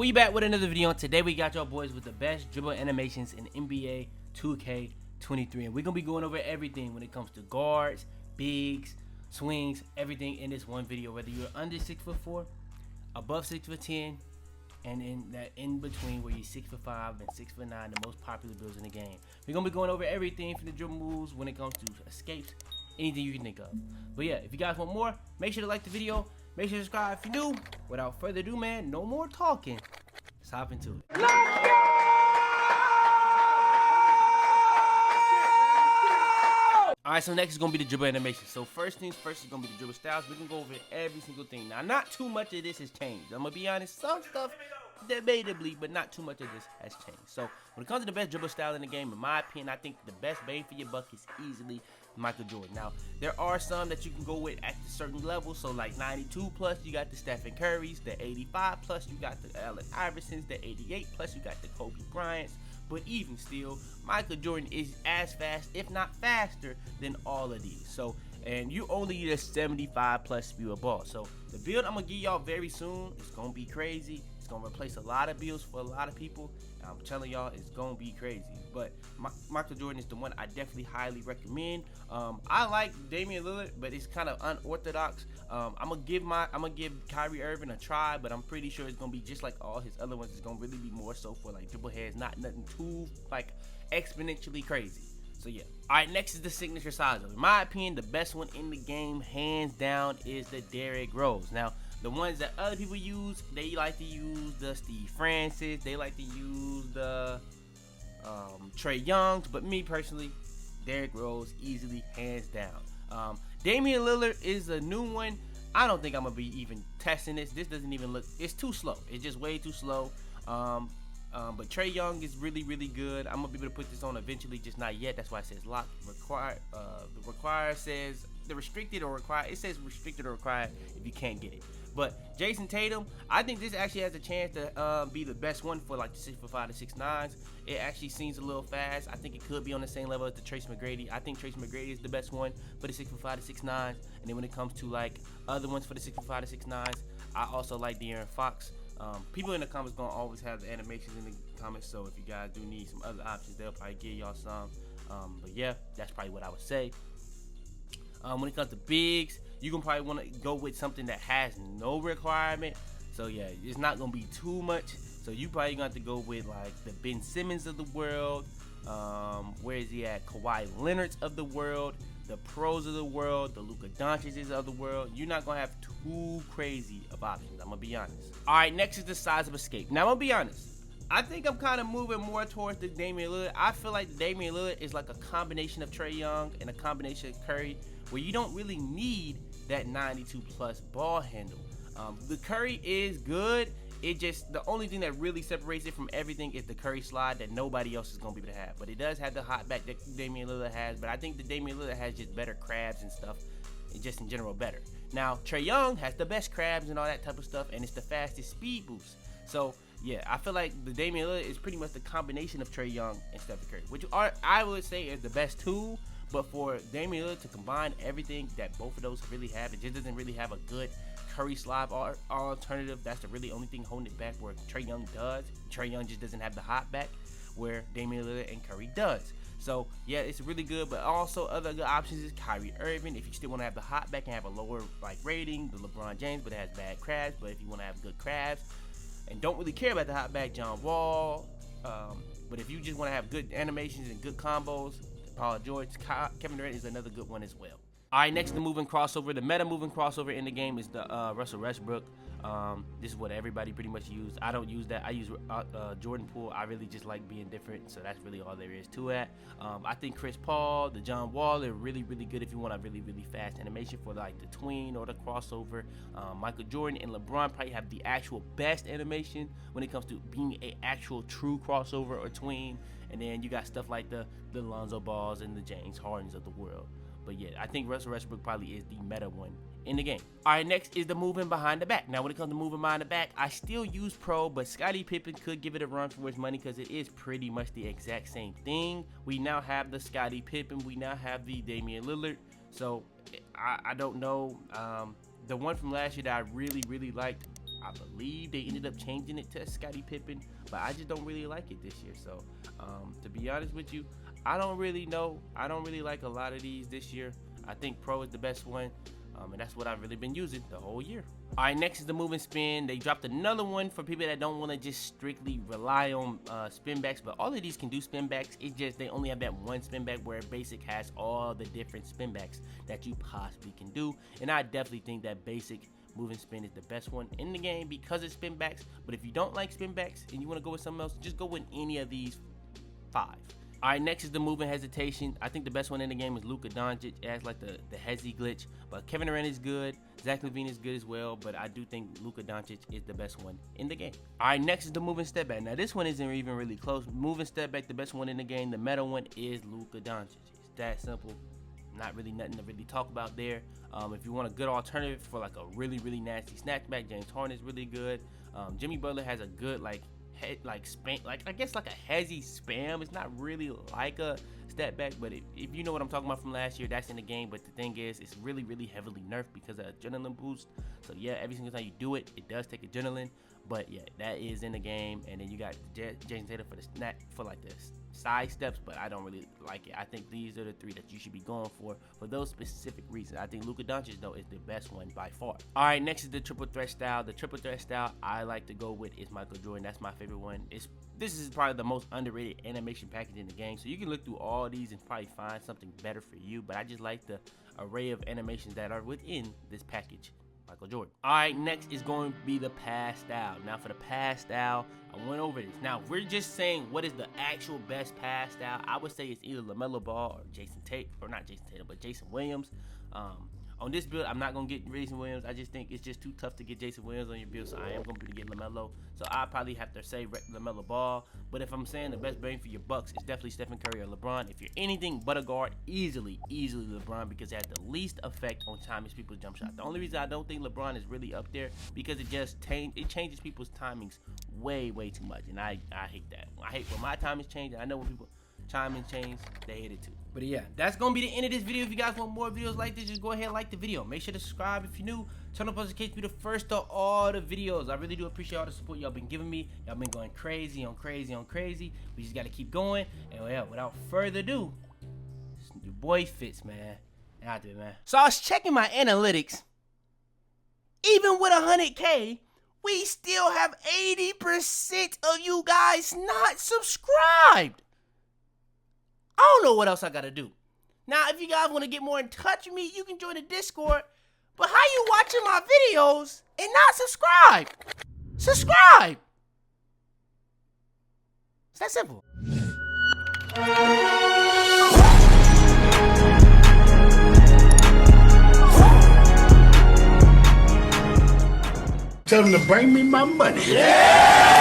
we back with another video, and today we got y'all boys with the best dribble animations in NBA 2K23, and we're gonna be going over everything when it comes to guards, bigs, swings, everything in this one video, whether you're under 6'4", above 6'10", and in that in between where you're 6'5" and 6'9", the most popular builds in the game. We're gonna be going over everything from the dribble moves when it comes to escapes, anything you can think of. But yeah, if you guys want more, make sure to like the video, make sure to subscribe if you're new. Without further ado, man, no more talking. Let's hop into it. Let's go! Alright, so next is going to be the dribble animation. So first things first is going to be the dribble styles. We're going to go over every single thing. Now, not too much of this has changed. I'm going to be honest, some stuff debatably, but not too much of this has changed. So when it comes to the best dribble style in the game, in my opinion, I think the best bang for your buck is easily Michael Jordan. Now, there are some that you can go with at certain levels. So like 92 plus, you got the Stephen Currys. The 85 plus, you got the Allen Iversons. The 88 plus, you got the Kobe Bryants. But even still, Michael Jordan is as fast, if not faster, than all of these. So, and you only need a 75 plus speed of ball. So the build I'm gonna give y'all very soon, it's gonna be crazy. It's gonna replace a lot of builds for a lot of people. I'm telling y'all, it's gonna be crazy. But Michael Jordan is the one I definitely highly recommend. I like Damian Lillard, but it's kind of unorthodox. I'm gonna give Kyrie Irving a try, but I'm pretty sure it's gonna be just like all his other ones. It's gonna really be more so for like dribble heads, not nothing too like exponentially crazy. So yeah. All right, next is the signature size. In my opinion, the best one in the game, hands down, is the Derrick Rose. Now, the ones that other people use, they like to use the Steve Francis. They like to use the Trey Youngs. But me personally, Derrick Rose, easily, hands down. Damian Lillard is a new one. I don't think I'm going to be even testing this. This doesn't even look, it's too slow. It's just way too slow. But Trey Young is really, really good. I'm going to be able to put this on eventually, just not yet. That's why it says locked. Required. The require says the restricted or required. It says restricted or required if you can't get it. But Jason Tatum, I think this actually has a chance to be the best one for like the 6'5" to 6'9". It actually seems a little fast. I think it could be on the same level as the Tracy McGrady. I think Tracy McGrady is the best one for the 6'5" to 6'9". And then when it comes to like other ones for the 6'5" to 6'9", I also like De'Aaron Fox. People in the comments gonna always have the animations in the comments, so if you guys do need some other options, they'll probably give y'all some. But yeah, that's probably what I would say. When it comes to bigs, you can probably want to go with something that has no requirement. So yeah, it's not gonna be too much. So you probably gonna have to go with like the Ben Simmons of the world. Where is he at? Kawhi Leonard's of the world, the pros of the world, the Luka Doncic's of the world. You're not gonna have too crazy of options, I'm gonna be honest. All right, next is the size of escape. Now I'm gonna be honest, I think I'm kind of moving more towards the Damian Lillard. I feel like Damian Lillard is like a combination of Trey Young and a combination of Curry, where you don't really need that 92 plus ball handle. The Curry is good. It just, the only thing that really separates it from everything is the Curry slide that nobody else is going to be able to have. But it does have the hot back that Damian Lillard has. But I think the Damian Lillard has just better crabs and stuff. And just in general better. Now, Trey Young has the best crabs and all that type of stuff. And it's the fastest speed boost. So, yeah, I feel like the Damian Lillard is pretty much the combination of Trey Young and Stephen Curry. Which I would say is the best two. But for Damian Lillard to combine everything that both of those really have, it just doesn't really have a good Curry slide alternative. That's the really only thing holding it back, where Trey Young does. Trey Young just doesn't have the hot back where Damian Lillard and Curry does. So yeah, it's really good. But also other good options is Kyrie Irving. If you still want to have the hot back and have a lower like rating, the LeBron James, but it has bad crabs. But if you want to have good crabs and don't really care about the hot back, John Wall. But if you just want to have good animations and good combos, Paul George, Kevin Durant is another good one as well. All right, next, the moving crossover. The meta moving crossover in the game is the Russell Westbrook. This is what everybody pretty much use. I don't use that. I use Jordan Poole. I really just like being different, so that's really all there is to it. I think Chris Paul, the John Wall, they're really, really good if you want a really, really fast animation for like the tween or the crossover. Michael Jordan and LeBron probably have the actual best animation when it comes to being an actual true crossover or tween. And then you got stuff like the Lonzo Balls and the James Hardens of the world. But yeah, I think Russell Westbrook probably is the meta one in the game. All right, next is the moving behind the back. Now, when it comes to moving behind the back, I still use Pro, but Scottie Pippen could give it a run for its money because it is pretty much the exact same thing. We now have the Scottie Pippen. We now have the Damian Lillard. So I don't know. The one from last year that I really, really liked I believe they ended up changing it to Scottie Pippen, but I just don't really like it this year. So to be honest with you, I don't really know. I don't really like a lot of these this year. I think Pro is the best one, and that's what I've really been using the whole year. All right, next is the move and spin. They dropped another one for people that don't want to just strictly rely on spin backs, but all of these can do spin backs. It's just they only have that one spin back, where Basic has all the different spin backs that you possibly can do. And I definitely think that Basic move and spin is the best one in the game because it's spin backs. But if you don't like spin backs and you want to go with something else, just go with any of these 5. All right, next is the move and hesitation. I think the best one in the game is Luka Doncic. It has like the hezzy glitch, but Kevin Durant is good. Zach LaVine is good as well, but I do think Luka Doncic is the best one in the game. All right, next is the move and step back. Now this one isn't even really close. Move and step back, the best one in the game. The meta one is Luka Doncic. It's that simple. Not really nothing to really talk about there. If you want a good alternative for like a really, really nasty snatchback, James Harden is really good. Jimmy Butler has a good like spam, I guess like a hezzy spam. It's not really like a step back, but if you know what I'm talking about from last year, that's in the game. But the thing is, it's really, really heavily nerfed because of adrenaline boost. So yeah, every single time you do it, it does take adrenaline. But yeah, that is in the game. And then you got Jason Tatum for the snap, for like the side steps, but I don't really like it. I think these are the 3 that you should be going for those specific reasons. I think Luka Doncic though is the best one by far. All right, next is the triple threat style. The triple threat style I like to go with is Michael Jordan. That's my favorite one. This is probably the most underrated animation package in the game. So you can look through all these and probably find something better for you. But I just like the array of animations that are within this package. Michael Jordan. All right, next is going to be the pass style. Now for the pass style, I went over this. Now, if we're just saying what is the actual best pass style, I would say it's either LaMelo Ball or Jason Tatum, or not Jason Tatum, but Jason Williams. On this build, I'm not going to get Jason Williams. I just think it's just too tough to get Jason Williams on your build, so I am going to get LaMelo. So I probably have to say LaMelo Ball. But if I'm saying the best bang for your bucks, it's definitely Stephen Curry or LeBron. If you're anything but a guard, easily LeBron, because it has the least effect on timing people's jump shot. The only reason I don't think LeBron is really up there, because it changes people's timings way too much, and I hate that. I hate when my timings change. I know when people timing change, they hate it too. But yeah, that's gonna be the end of this video. If you guys want more videos like this, just go ahead and like the video. Make sure to subscribe if you're new. Turn on notifications to be the first of all the videos. I really do appreciate all the support y'all been giving me. Y'all been going crazy on crazy. We just gotta keep going. And yeah, without further ado, it's your boy Fitz, man. And out there, man. So I was checking my analytics. Even with 100K, we still have 80% of you guys not subscribed. I don't know what else I gotta do. Now, if you guys want to get more in touch with me, you can join the Discord. But how you watching my videos and not subscribe? Subscribe! It's that simple. Tell them to bring me my money. Yeah!